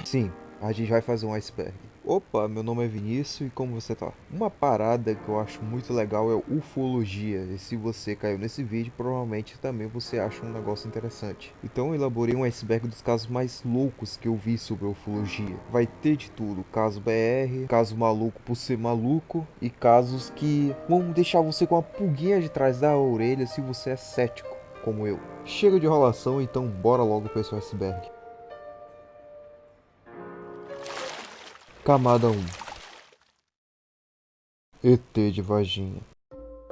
Sim, a gente vai fazer um iceberg. Opa, meu nome é Vinícius e como você tá? Uma parada que eu acho muito legal é ufologia. E se você caiu nesse vídeo, provavelmente também você acha um negócio interessante. Então eu elaborei um iceberg dos casos mais loucos que eu vi sobre ufologia. Vai ter de tudo, caso BR, caso maluco por ser maluco e casos que vão deixar você com uma pulguinha de trás da orelha se você é cético, como eu. Chega de enrolação, então bora logo para esse iceberg. Camada 1. ET de Varginha.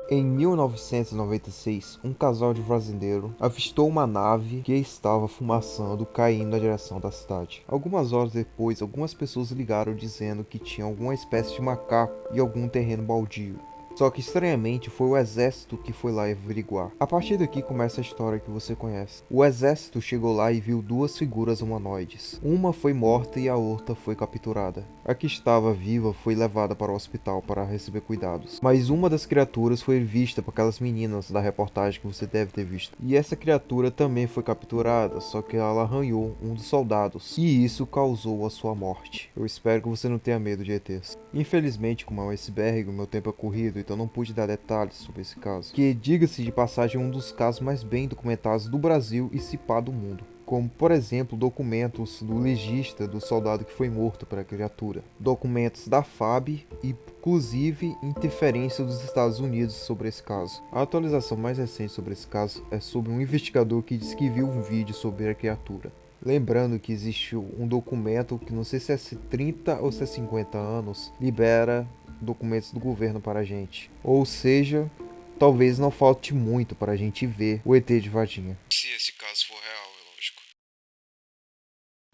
Em 1996, um casal de fazendeiro avistou uma nave que estava fumaçando caindo na direção da cidade. Algumas horas depois, algumas pessoas ligaram dizendo que tinha alguma espécie de macaco e algum terreno baldio. Só que estranhamente foi o exército que foi lá averiguar. A partir daqui começa a história que você conhece. O exército chegou lá e viu duas figuras humanoides. Uma foi morta e a outra foi capturada. A que estava viva foi levada para o hospital para receber cuidados. Mas uma das criaturas foi vista por aquelas meninas da reportagem que você deve ter visto. E essa criatura também foi capturada, só que ela arranhou um dos soldados. E isso causou a sua morte. Eu espero que você não tenha medo de ETs. Infelizmente, como é um iceberg, o meu tempo é corrido, então não pude dar detalhes sobre esse caso. Que, diga-se de passagem, é um dos casos mais bem documentados do Brasil e se pá do mundo. Como, por exemplo, documentos do legista do soldado que foi morto pela criatura, documentos da FAB e, inclusive, interferência dos Estados Unidos sobre esse caso. A atualização mais recente sobre esse caso é sobre um investigador que disse que viu um vídeo sobre a criatura. Lembrando que existe um documento que não sei se é 30 ou se é 50 anos, libera documentos do governo para a gente. Ou seja, talvez não falte muito para a gente ver o ET de Varginha. Se esse caso for real, é lógico.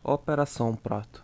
Operação Prato.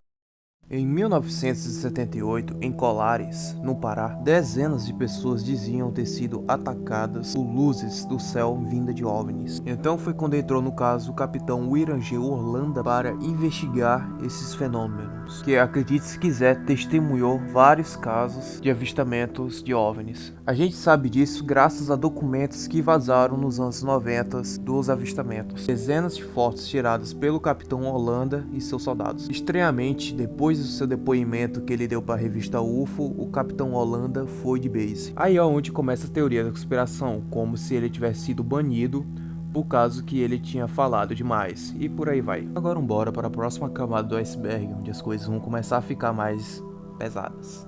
Em 1978, em Colares, no Pará, dezenas de pessoas diziam ter sido atacadas por luzes do céu vinda de OVNIs. Então foi quando entrou no caso o capitão William G. Orlando para investigar esses fenômenos, que, acredite se quiser, testemunhou vários casos de avistamentos de OVNIs. A gente sabe disso graças a documentos que vazaram nos anos 90 dos avistamentos. Dezenas de fotos tiradas pelo capitão Holanda e seus soldados. Estranhamente, depois do seu depoimento que ele deu para a revista UFO, o capitão Holanda foi de base. Aí é onde começa a teoria da conspiração, como se ele tivesse sido banido por causa que ele tinha falado demais, e por aí vai. Agora bora para a próxima camada do iceberg, onde as coisas vão começar a ficar mais pesadas.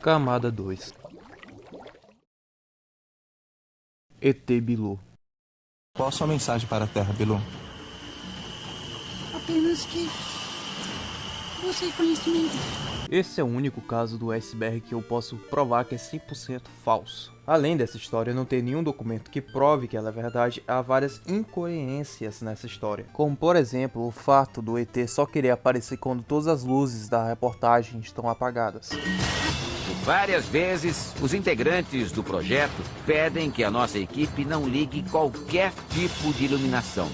Camada 2. ET Bilu. Qual a sua mensagem para a Terra, Bilu? Apenas que você é conhecimento. Esse é o único caso do iceberg que eu posso provar que é 100% falso. Além dessa história não ter nenhum documento que prove que ela é verdade, há várias incoerências nessa história. Como por exemplo, o fato do ET só querer aparecer quando todas as luzes da reportagem estão apagadas. Várias vezes, os integrantes do projeto pedem que a nossa equipe não ligue qualquer tipo de iluminação.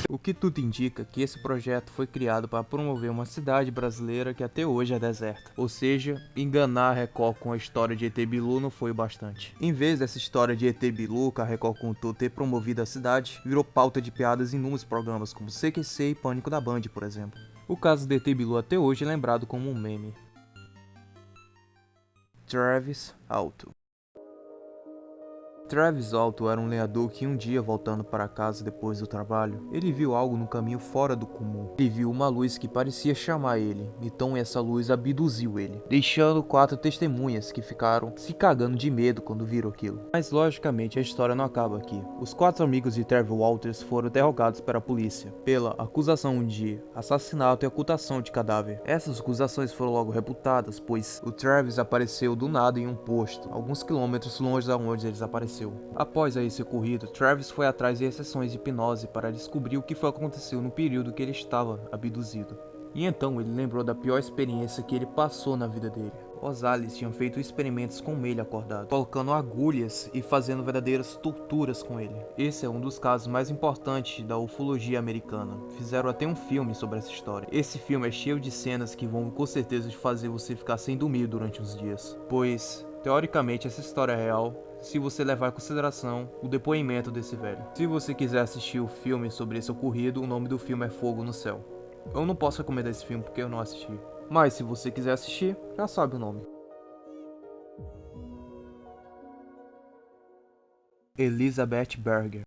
O que tudo indica que esse projeto foi criado para promover uma cidade brasileira que até hoje é deserta. Ou seja, enganar a Record com a história de ET Bilu não foi o bastante. Em vez dessa história de ET Bilu que a Record contou ter promovido a cidade, virou pauta de piadas em inúmeros programas como CQC e Pânico da Band, por exemplo. O caso de ET Bilu até hoje é lembrado como um meme. Travis Alto. Travis Alto era um lenhador que um dia, voltando para casa depois do trabalho, ele viu algo no caminho fora do comum. Ele viu uma luz que parecia chamar ele, então essa luz abduziu ele, deixando 4 testemunhas que ficaram se cagando de medo quando viram aquilo. Mas logicamente a história não acaba aqui. Os 4 amigos de Travis Walters foram interrogados pela polícia, pela acusação de assassinato e ocultação de cadáver. Essas acusações foram logo reputadas, pois o Travis apareceu do nada em um posto, alguns quilômetros longe de onde eles apareceram. Após esse ocorrido, Travis foi atrás de sessões de hipnose para descobrir o que foi aconteceu no período que ele estava abduzido. E então ele lembrou da pior experiência que ele passou na vida dele. Os aliens tinham feito experimentos com ele acordado, colocando agulhas e fazendo verdadeiras torturas com ele. Esse é um dos casos mais importantes da ufologia americana. Fizeram até um filme sobre essa história. Esse filme é cheio de cenas que vão com certeza fazer você ficar sem dormir durante uns dias, pois teoricamente essa história é real. se você levar em consideração o depoimento desse velho. Se você quiser assistir o filme sobre esse ocorrido, o nome do filme é Fogo no Céu. Eu não posso recomendar esse filme porque eu não assisti. Mas se você quiser assistir, já sabe o nome. Elizabeth Berger.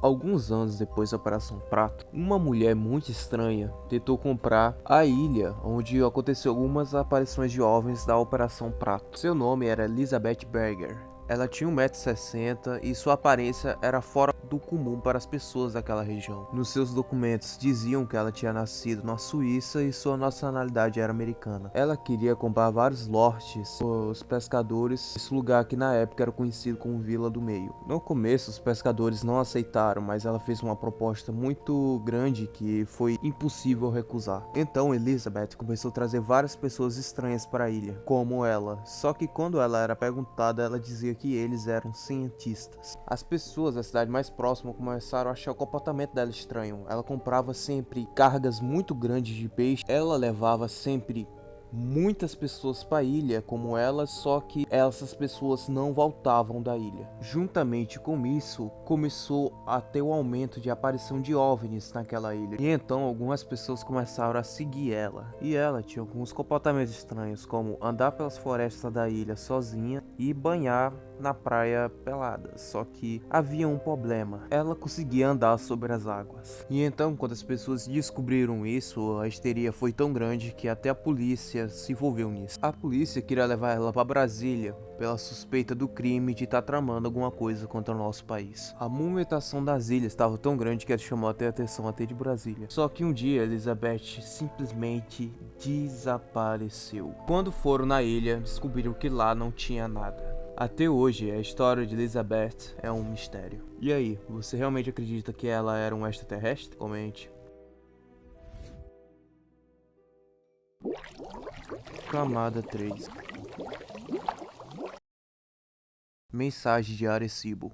Alguns anos depois da Operação Prato, uma mulher muito estranha tentou comprar a ilha onde aconteceu algumas aparições de OVNIs da Operação Prato. Seu nome era Elizabeth Berger. Ela tinha 1,60 m e sua aparência era fora do comum para as pessoas daquela região. Nos seus documentos diziam que ela tinha nascido na Suíça e sua nacionalidade era americana. Ela queria comprar vários lotes os pescadores, esse lugar que na época era conhecido como Vila do Meio. No começo os pescadores não aceitaram, mas ela fez uma proposta muito grande que foi impossível recusar. Então Elizabeth começou a trazer várias pessoas estranhas para a ilha, como ela. Só que quando ela era perguntada, ela dizia que eles eram cientistas. As pessoas da cidade mais próxima começaram a achar o comportamento dela estranho. Ela comprava sempre cargas muito grandes de peixe. Ela levava sempre muitas pessoas para a ilha como ela, só que essas pessoas não voltavam da ilha. Juntamente com isso, começou a ter o aumento de aparição de OVNIs naquela ilha. E então algumas pessoas começaram a seguir ela. E ela tinha alguns comportamentos estranhos, como andar pelas florestas da ilha sozinha e banhar na praia pelada. Só que havia um problema: ela conseguia andar sobre as águas. E então, quando as pessoas descobriram isso, a histeria foi tão grande que até a polícia se envolveu nisso. A polícia queria levar ela para Brasília pela suspeita do crime de estar tramando alguma coisa contra o nosso país. A movimentação das ilhas estava tão grande que ela chamou até a atenção até de Brasília. Só que um dia Elizabeth simplesmente desapareceu. Quando foram na ilha, descobriram que lá não tinha nada. Até hoje, a história de Elizabeth é um mistério. E aí, você realmente acredita que ela era um extraterrestre? Comente. Camada 3. Mensagem de Arecibo.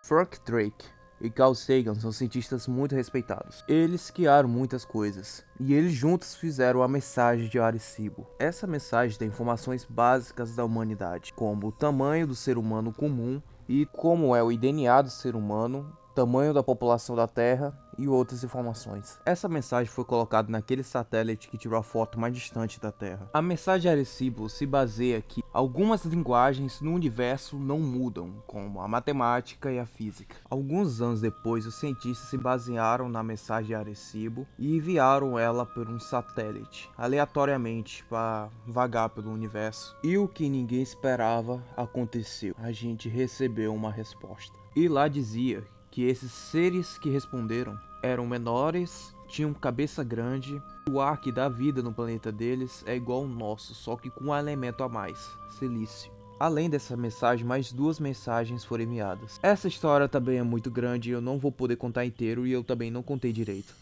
Frank Drake e Carl Sagan são cientistas muito respeitados. Eles criaram muitas coisas, e eles juntos fizeram a mensagem de Arecibo. Essa mensagem tem informações básicas da humanidade, como o tamanho do ser humano comum e como é o DNA do ser humano, tamanho da população da Terra e outras informações. Essa mensagem foi colocada naquele satélite que tirou a foto mais distante da Terra. A mensagem de Arecibo se baseia que algumas linguagens no universo não mudam, como a matemática e a física. Alguns anos depois, os cientistas se basearam na mensagem de Arecibo e enviaram ela por um satélite, aleatoriamente, para vagar pelo universo. E o que ninguém esperava aconteceu. A gente recebeu uma resposta. E lá dizia que esses seres que responderam eram menores, tinham cabeça grande, o ar que dá vida no planeta deles é igual ao nosso, só que com um elemento a mais, silício. Além dessa mensagem, mais 2 mensagens foram enviadas. Essa história também é muito grande e eu não vou poder contar inteiro, e eu também não contei direito.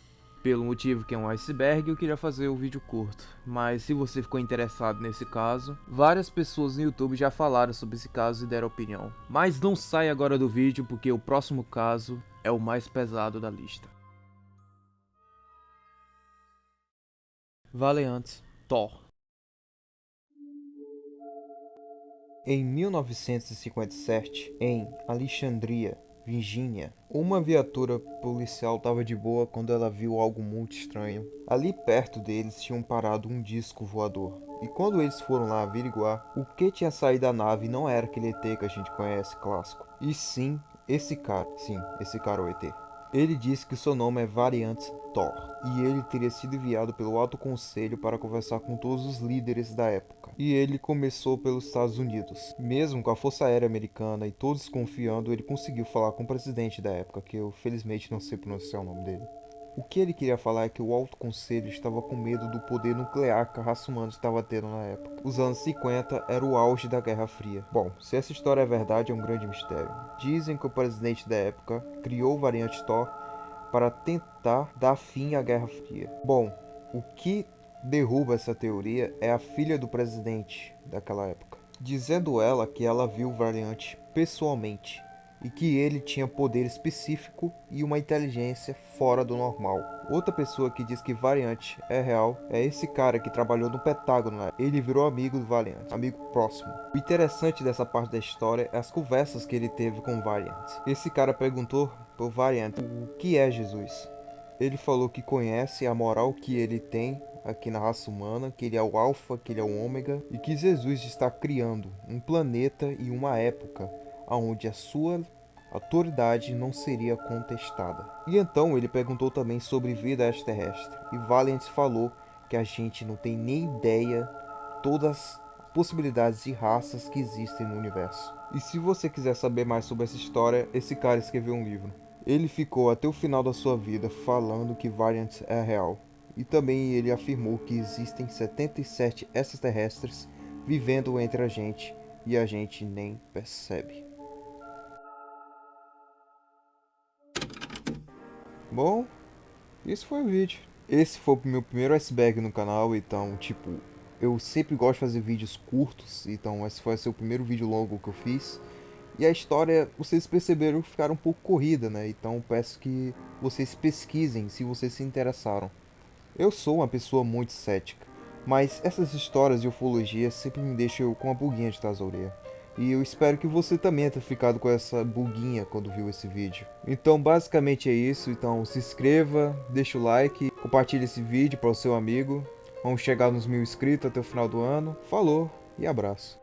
Pelo motivo que é um iceberg, eu queria fazer o vídeo curto. Mas se você ficou interessado nesse caso, várias pessoas no YouTube já falaram sobre esse caso e deram opinião. Mas não saia agora do vídeo, porque o próximo caso é o mais pesado da lista. Valiant Thor. Em 1957, em Alexandria, Virgínia, uma viatura policial estava de boa quando ela viu algo muito estranho. Ali perto deles tinham parado um disco voador. E quando eles foram lá averiguar, o que tinha saído da nave não era aquele ET que a gente conhece clássico. E sim, esse cara. Sim, esse cara é o ET. Ele disse que seu nome é Valiant Thor, e ele teria sido enviado pelo Alto Conselho para conversar com todos os líderes da época. E ele começou pelos Estados Unidos. Mesmo com a Força Aérea Americana e todos confiando, ele conseguiu falar com o presidente da época, que eu felizmente não sei pronunciar o nome dele. O que ele queria falar é que o Alto Conselho estava com medo do poder nuclear que a raça humana estava tendo na época. Os anos 50 era o auge da Guerra Fria. Bom, se essa história é verdade, é um grande mistério. Dizem que o presidente da época criou o Variante Thor para tentar dar fim à Guerra Fria. Bom, o que derruba essa teoria é a filha do presidente daquela época, dizendo ela que ela viu o Variante pessoalmente. e que ele tinha poder específico e uma inteligência fora do normal. Outra pessoa que diz que Variant é real é esse cara que trabalhou no Pentágono, né? Ele virou amigo do Variant, amigo próximo. O interessante dessa parte da história é as conversas que ele teve com Variant. Esse cara perguntou pro Variant o que é Jesus. Ele falou que conhece a moral que ele tem aqui na raça humana, que ele é o alfa, que ele é o ômega, e que Jesus está criando um planeta e uma época onde a sua autoridade não seria contestada. E então ele perguntou também sobre vida extraterrestre, e Valiant falou que a gente não tem nem ideia todas as possibilidades de raças que existem no universo. E se você quiser saber mais sobre essa história, esse cara escreveu um livro. Ele ficou até o final da sua vida falando que Variant é real. E também ele afirmou que existem 77 extraterrestres vivendo entre a gente e a gente nem percebe. Bom, esse foi o vídeo. Esse foi o meu primeiro iceberg no canal, então tipo, eu sempre gosto de fazer vídeos curtos, então esse foi o primeiro vídeo longo que eu fiz. E a história, vocês perceberam, ficaram um pouco corrida, né? Então peço que vocês pesquisem se vocês se interessaram. Eu sou uma pessoa muito cética, mas essas histórias de ufologia sempre me deixam com uma pulguinha de atrás da orelha. E eu espero que você também tenha ficado com essa buguinha quando viu esse vídeo. Então basicamente é isso, então se inscreva, deixa o like, compartilhe esse vídeo para o seu amigo. Vamos chegar nos 1000 inscritos até o final do ano. Falou e abraço.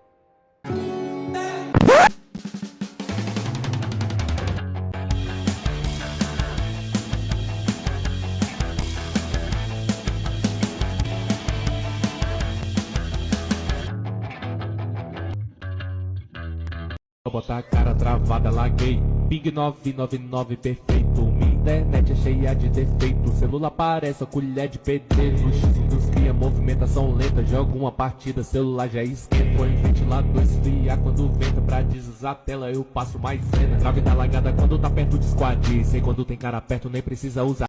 Vou botar a cara travada, laguei. Ping 999 perfeito. Minha internet é cheia de defeito. Celular parece a colher de pedreiro. X indústria, movimentação lenta. Joga uma partida, celular já esquenta. Põe ventilador esfriar quando venta. Pra desusar a tela eu passo mais cena. Trave tá lagada quando tá perto de squad. Sei quando tem cara perto nem precisa usar.